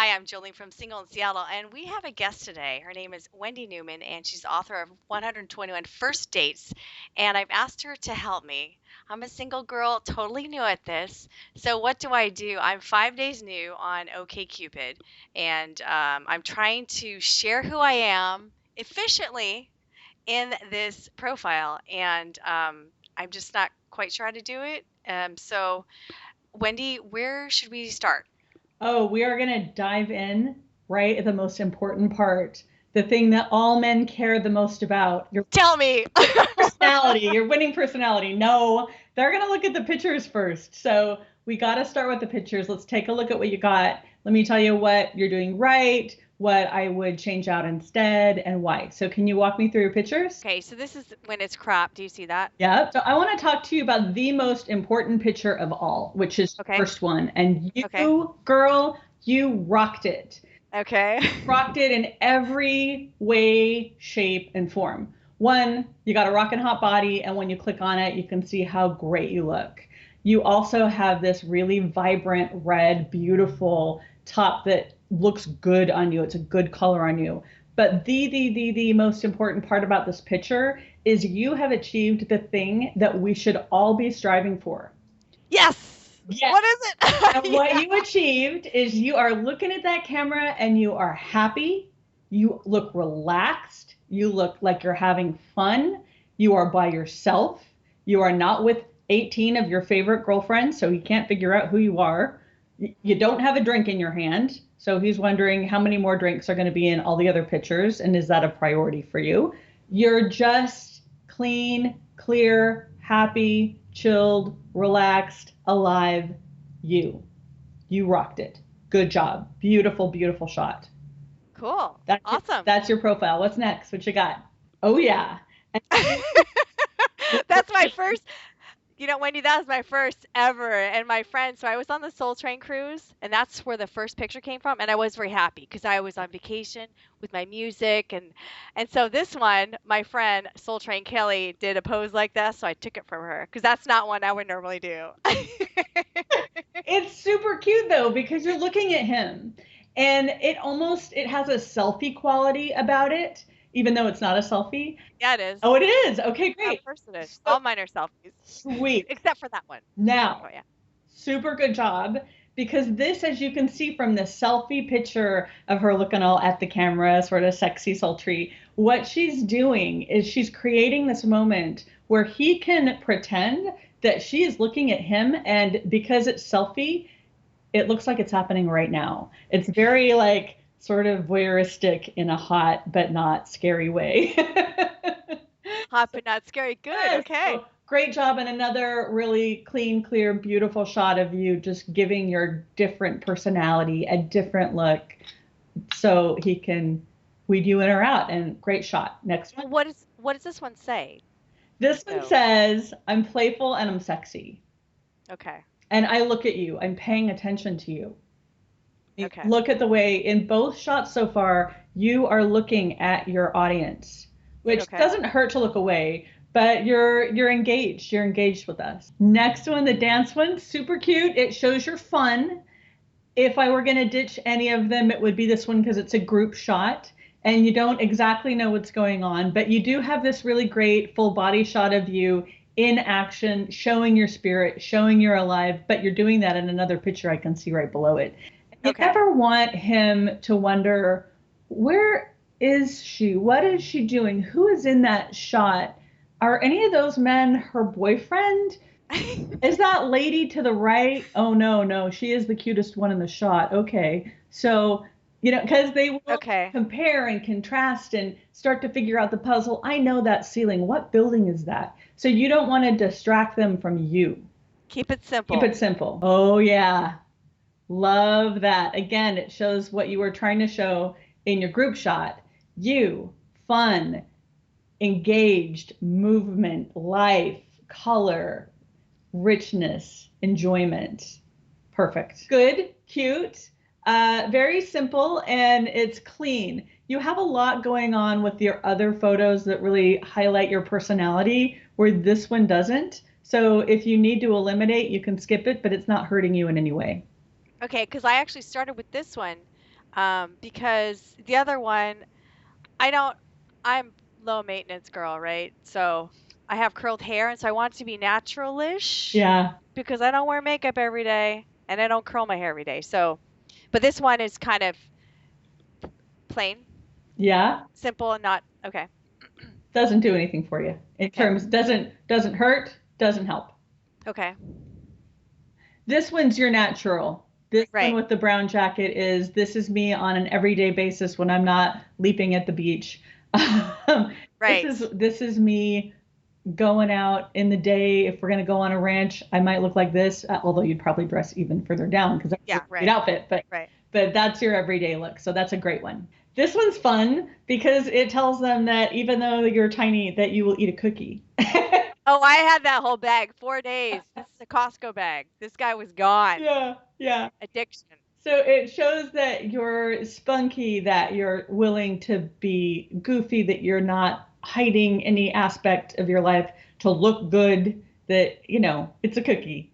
Hi, I'm Jolene from Single in Seattle, and we have a guest today. Her name is Wendy Newman, and she's author of 121 First Dates. And I've asked her to help me. I'm a single girl, totally new at this. So what do I do? I'm 5 days new on OkCupid, and I'm trying to share who I am efficiently in this profile, and I'm just not quite sure how to do it. So, Wendy, where should we start? Oh, we are going to dive in right at the most important part, the thing that all men care the most about, your Tell me. personality, your winning personality. No, they're going to look at the pictures first. So we got to start with the pictures. Let's take a look at what you got. Let me tell you what you're doing right, what I would change out instead, and why. So can you walk me through your pictures? Okay, so this is when it's cropped. Do you see that? Yeah. So I want to talk to you about the most important picture of all, which is the Okay. first one. And Okay. you, girl, you rocked it. Okay. Rocked it in every way, shape, and form. One, you got a rockin' hot body, and when you click on it, you can see how great you look. You also have this really vibrant red, beautiful top that looks good on you. It's a good color on you. But the most important part about this picture is you have achieved the thing that we should all be striving for. Yes. Yes. What is And it? what Yeah. you achieved is you are looking at that camera and you are happy. You look relaxed. You look like you're having fun. You are by yourself. You are not with 18 of your favorite girlfriends, so he can't figure out who you are. You don't have a drink in your hand, so he's wondering how many more drinks are going to be in all the other pictures, and is that a priority for you? You're just clean, clear, happy, chilled, relaxed, alive, you. You rocked it. Good job. Beautiful, beautiful shot. Cool. That's your, Awesome. that's your profile. What's next? What you got? Oh yeah. That's my first, Wendy, that was my first ever. And my friend, so I was on the Soul Train cruise, and that's where the first picture came from. And I was very happy because I was on vacation with my music, and so this one, my friend Soul Train Kelly did a pose like that, so I took it from her because that's not one I would normally do. It's super cute though because you're looking at him and it has a selfie quality about it, even though it's not a selfie. Yeah, it is. Oh, it is. Okay, Yeah, great. of course it is. So All mine are selfies, sweet. except for that one. Now, Oh yeah. super good job because this, as you can see from the selfie picture of her looking all at the camera, sort of sexy, sultry, what she's doing is she's creating this moment where he can pretend that she is looking at him. And because it's selfie, it looks like it's happening right now. It's very like sort of voyeuristic in a hot but not scary way. Hot but not scary. Good. Yes. Okay. So great job. And another really clean, clear, beautiful shot of you just giving your different personality a different look so he can weed you in or out. And great shot. Next one. Well, what does this one say? This one So, says, I'm playful and I'm sexy. okay. And I look at you. I'm paying attention to you. Okay. Look at the way in both shots so far, you are looking at your audience, which Okay. doesn't hurt to look away, but you're engaged. You're engaged with us. Next one, the dance one, super cute. It shows you're fun. If I were going to ditch any of them, it would be this one because it's a group shot and you don't exactly know what's going on, but you do have this really great full body shot of you in action, showing your spirit, showing you're alive, but you're doing that in another picture I can see right below it. You Okay. never want him to wonder, where is she? What is she doing? Who is in that shot? Are any of those men her boyfriend? Is that lady to the right? Oh no, no, she is the cutest one in the shot. Okay. So, because they will Okay. compare and contrast and start to figure out the puzzle. I know that ceiling. What building is that? So you don't want to distract them from you. Keep it Keep simple. it simple. Oh yeah. Love that. Again, it shows what you were trying to show in your group shot. You, fun, engaged, movement, life, color, richness, enjoyment. Perfect. Good, cute, very simple, and it's clean. You have a lot going on with your other photos that really highlight your personality, where this one doesn't. So if you need to eliminate, you can skip it, but it's not hurting you in any way. Okay, because I actually started with this one. Because the other one, I don't, I'm low maintenance girl, right? So I have curled hair, and so I want it to be naturalish Yeah. because I don't wear makeup every day and I don't curl my hair every day. So, but this one is kind of plain, Yeah. simple, and not okay. Doesn't do anything for you. In Okay. terms, doesn't hurt, doesn't help. Okay. This one's your natural. This one Right. with the brown jacket is this is me on an everyday basis when I'm not leaping at the beach. This Right. is me going out in the day. If we're gonna go on a ranch, I might look like this, although you'd probably dress even further down because that's Yeah. a great Right. outfit. Right. But that's your everyday look. So that's a great one. This one's fun because it tells them that even though you're tiny, that you will eat a cookie. Oh, I had that whole bag, 4 days. This is a Costco bag. This guy was gone. Yeah, yeah. Addiction. So it shows that you're spunky, that you're willing to be goofy, that you're not hiding any aspect of your life to look good, that, it's a cookie.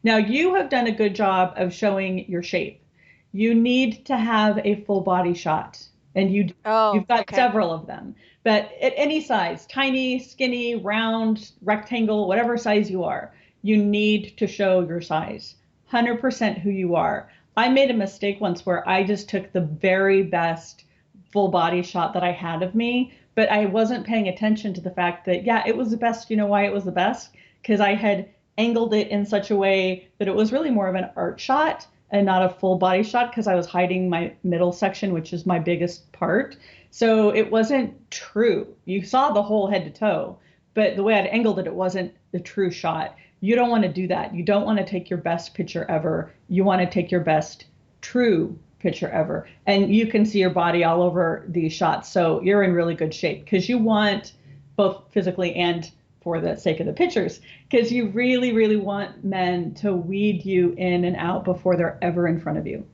Now, you have done a good job of showing your shape. You need to have a full body shot, and you've Oh, got okay. several of them. But at any size, tiny, skinny, round, rectangle, whatever size you are, you need to show your size. 100% who you are. I made a mistake once where I just took the very best full body shot that I had of me, but I wasn't paying attention to the fact that, yeah, it was the best. You know why it was the best? Because I had angled it in such a way that it was really more of an art shot and not a full body shot because I was hiding my middle section, which is my biggest part. So it wasn't true. You saw the whole head to toe, but the way I'd angled it, it wasn't the true shot. You don't want to do that. You don't want to take your best picture ever. You want to take your best true picture ever. And you can see your body all over these shots. So you're in really good shape because you want both physically and for the sake of the pictures, because you really, really want men to weed you in and out before they're ever in front of you.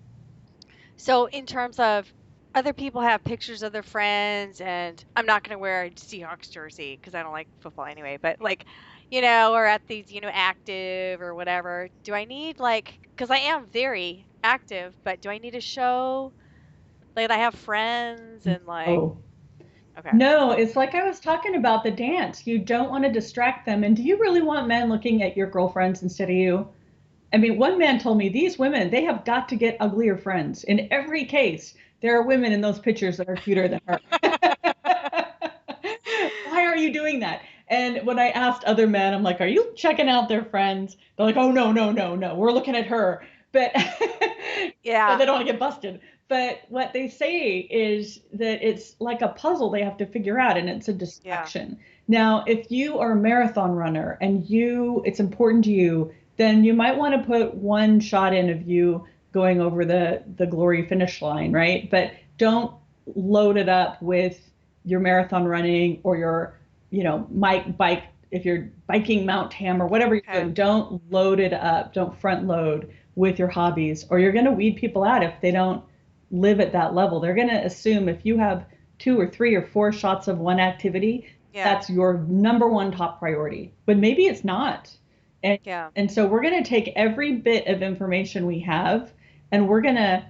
So, in terms of other people have pictures of their friends, and I'm not going to wear a Seahawks jersey because I don't like football anyway, but like, or at these, active or whatever. Do I need because I am very active, but do I need to show like I have friends and like, Oh, okay. no, it's like I was talking about the dance. You don't want to distract them. And do you really want men looking at your girlfriends instead of you? I mean, one man told me these women, they have got to get uglier friends. In every case, there are women in those pictures that are cuter than her. Why are you doing that? And when I asked other men, I'm like, are you checking out their friends? They're like, oh, no, no, no, no. We're looking at her. But so Yeah. they don't want to get busted. But what they say is that it's like a puzzle they have to figure out, and it's a Yeah. distraction. Now, if you are a marathon runner and it's important to you, then you might want to put one shot in of you going over the glory finish line, right? But don't load it up with your marathon running or your, bike. If you're biking Mount Tam or whatever you're Okay. doing, don't load it up. Don't front load with your hobbies, or you're going to weed people out if they don't live at that level. They're going to assume if you have two or three or four shots of one activity, Yeah. that's your number one top priority. But maybe it's not. And Yeah. and so we're going to take every bit of information we have and we're going to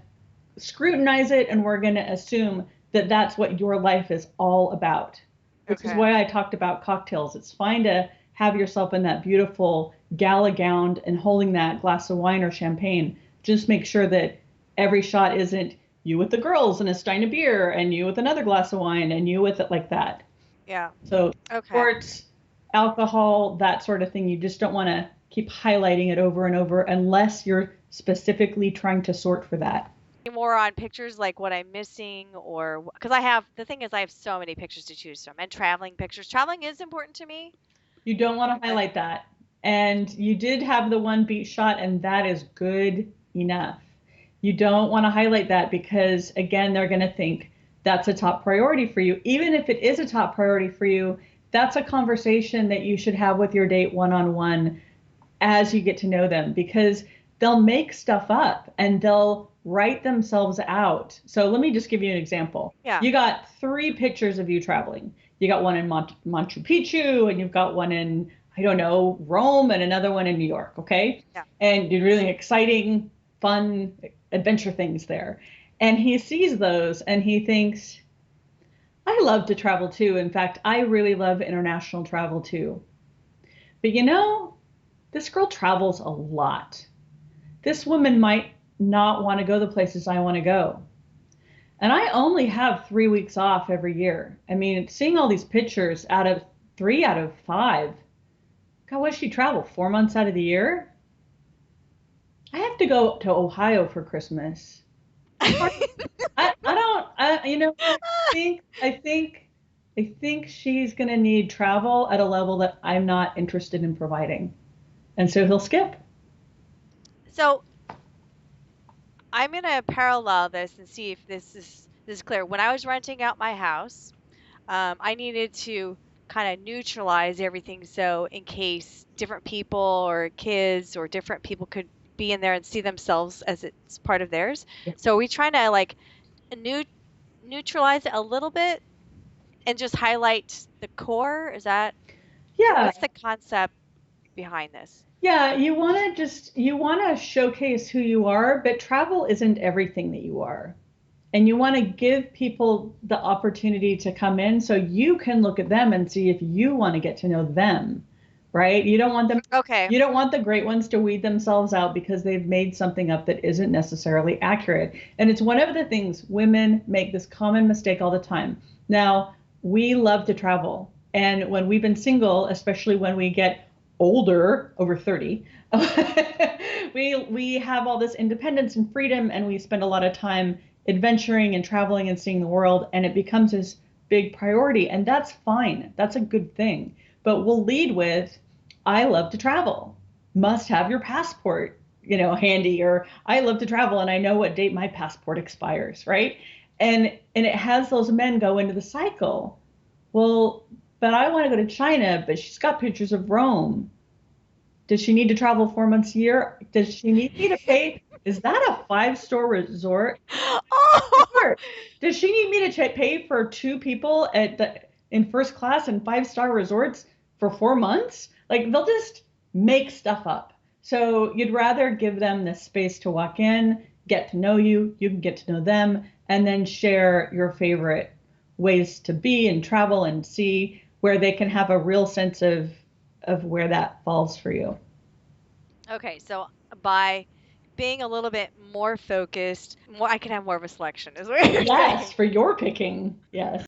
scrutinize it, and we're going to assume that that's what your life is all about, which is Okay. why I talked about cocktails. It's fine to have yourself in that beautiful gala gown and holding that glass of wine or champagne. Just make sure that every shot isn't you with the girls and a stein of beer and you with another glass of wine and you with it like that. Yeah. So Okay. sports, alcohol, that sort of thing, you just don't want to keep highlighting it over and over unless you're specifically trying to sort for that. More on pictures like what I'm missing, or because I have the thing is I have so many pictures to choose from, and traveling pictures. Traveling is important to me, You don't want to but highlight that. And you did have the one beat shot, and that is good enough. You don't want to highlight that because, again, they're going to think that's a top priority for you. Even if it is a top priority for you, that's a conversation that you should have with your date one on one as you get to know them, because they'll make stuff up and they'll write themselves out. So let me just give you an example. yeah, You got three pictures of you traveling. You got one in Machu Picchu, and you've got one in, I don't know, Rome, and another one in New York. Okay. yeah, And you're really exciting, fun adventure things there. And he sees those and he thinks, I love to travel too. In fact, I really love international travel too. But this girl travels a lot. This woman might not want to go the places I want to go. And I only have 3 weeks off every year. I mean, seeing all these pictures out of 3 out of 5, God, what does she travel? 4 months out of the year? I have to go to Ohio for Christmas. How far? I don't, I think she's going to need travel at a level that I'm not interested in providing. And so he'll skip. So I'm gonna parallel this and see if this is clear. When I was renting out my house, I needed to kind of neutralize everything so in case different people or kids or different people could be in there and see themselves as it's part of theirs. So are we trying to like new neutralize it a little bit and just highlight the core? Is that Yeah. what's the concept behind this? Yeah, you want to showcase who you are, but travel isn't everything that you are. And you want to give people the opportunity to come in so you can look at them and see if you want to get to know them, right? Okay. You don't want the great ones to weed themselves out because they've made something up that isn't necessarily accurate. And it's one of the things women make this common mistake all the time. Now, we love to travel. And when we've been single, especially when we get older, over 30, we have all this independence and freedom and we spend a lot of time adventuring and traveling and seeing the world and it becomes this big priority and that's fine. That's a good thing. But we'll lead with I love to travel. Must have your passport, handy, or I love to travel and I know what date my passport expires, right? And it has those men go into the cycle. Well, but I want to go to China, but she's got pictures of Rome. Does she need to travel 4 months a year? Does she need me to pay? Is that a five-star resort? Oh, Sure. Does she need me to pay for two people in first class and five-star resorts for 4 months? Like they'll just make stuff up. So you'd rather give them the space to walk in, get to know you, you can get to know them, and then share your favorite ways to be and travel and see where they can have a real sense of where that falls for you. okay. So by being a little bit more focused, more I can have more of a selection, is what you're Yes, saying. for your picking. Yes.